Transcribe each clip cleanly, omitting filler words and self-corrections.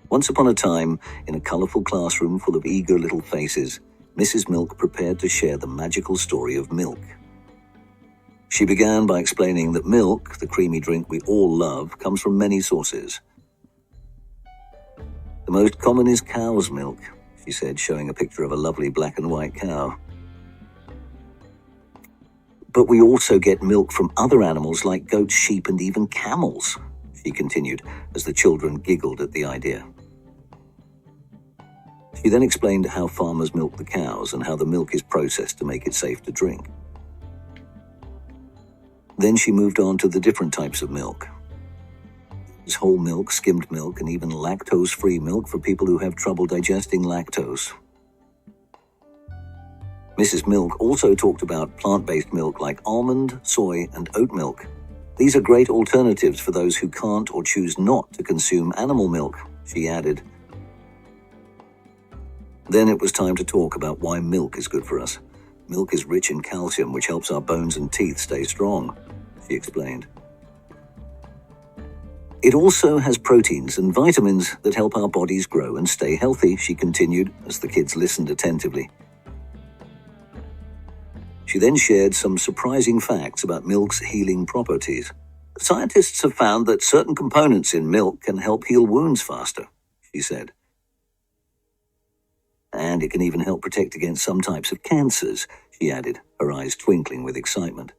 Once upon a time, in a colourful classroom full of eager little faces, Mrs. Milk prepared to share the magical story of milk. She began by explaining that milk, the creamy drink we all love, comes from many sources. The most common is cow's milk, she said, showing a picture of a lovely black and white cow. But we also get milk from other animals like goats, sheep, and even camels, she continued, as the children giggled at the idea. She then explained how farmers milk the cows and how the milk is processed to make it safe to drink. Then she moved on to the different types of milk. There's whole milk, skimmed milk, and even lactose-free milk for people who have trouble digesting lactose. Mrs. Milk also talked about plant-based milk like almond, soy, and oat milk. These are great alternatives for those who can't or choose not to consume animal milk, she added. Then it was time to talk about why milk is good for us. Milk is rich in calcium, which helps our bones and teeth stay strong, she explained. It also has proteins and vitamins that help our bodies grow and stay healthy, she continued, as the kids listened attentively. She then shared some surprising facts about milk's healing properties. Scientists have found that certain components in milk can help heal wounds faster, she said. And it can even help protect against some types of cancers, she added, her eyes twinkling with excitement.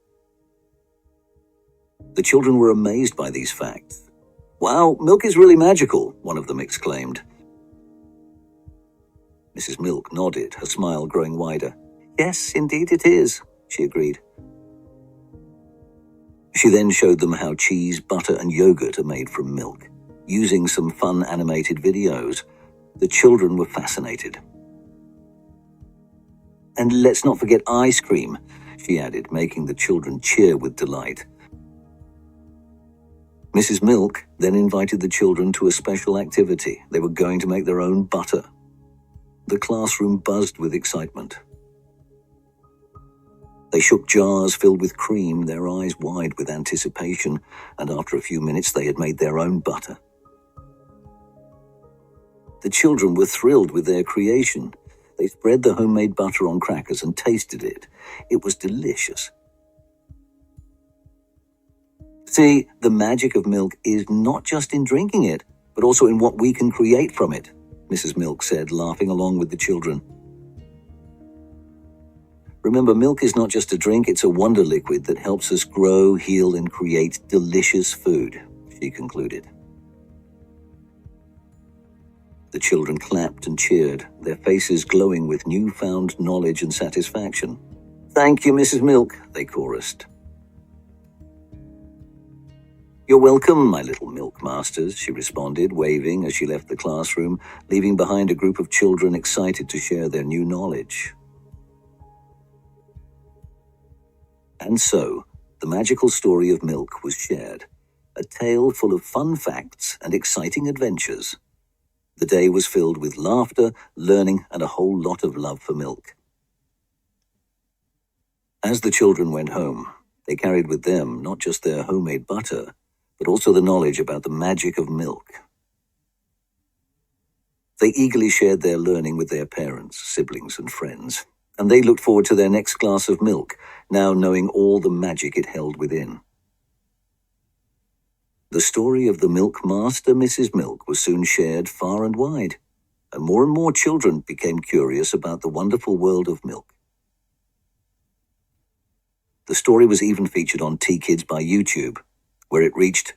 The children were amazed by these facts. "Wow, milk is really magical," one of them exclaimed. Mrs. Milk nodded, her smile growing wider. "Yes, indeed it is," she agreed. She then showed them how cheese, butter, and yogurt are made from milk, using some fun animated videos. The children were fascinated. "And let's not forget ice cream," she added, making the children cheer with delight. Mrs. Milk then invited the children to a special activity. They were going to make their own butter. The classroom buzzed with excitement. They shook jars filled with cream, their eyes wide with anticipation, and after a few minutes they had made their own butter. The children were thrilled with their creation. They spread the homemade butter on crackers and tasted it. It was delicious. See, the magic of milk is not just in drinking it, but also in what we can create from it, Mrs. Milk said, laughing along with the children. Remember, milk is not just a drink, it's a wonder liquid that helps us grow, heal, and create delicious food, she concluded. The children clapped and cheered, their faces glowing with newfound knowledge and satisfaction. "Thank you, Mrs. Milk," they chorused. "You're welcome, my little milk masters," she responded, waving as she left the classroom, leaving behind a group of children excited to share their new knowledge. And so, the magical story of milk was shared, a tale full of fun facts and exciting adventures. The day was filled with laughter, learning, and a whole lot of love for milk. As the children went home, they carried with them not just their homemade butter, but also the knowledge about the magic of milk. They eagerly shared their learning with their parents, siblings, and friends, and they looked forward to their next glass of milk, now knowing all the magic it held within. The story of the milk master, Mrs. Milk, was soon shared far and wide, and more children became curious about the wonderful world of milk. The story was even featured on T-Kids by YouTube, where it reached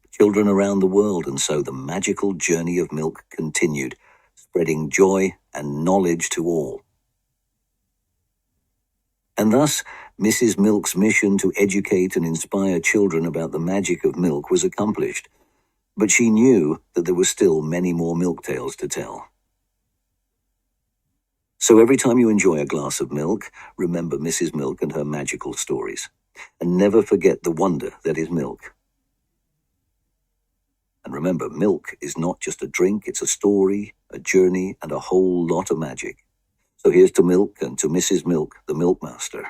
children around the world, and so the magical journey of milk continued, spreading joy and knowledge to all. And thus, Mrs. Milk's mission to educate and inspire children about the magic of milk was accomplished, but she knew that there were still many more milk tales to tell. So every time you enjoy a glass of milk, remember Mrs. Milk and her magical stories, and never forget the wonder that is milk. And remember, milk is not just a drink, it's a story, a journey, and a whole lot of magic. So here's to milk and to Mrs. Milk, the milk master.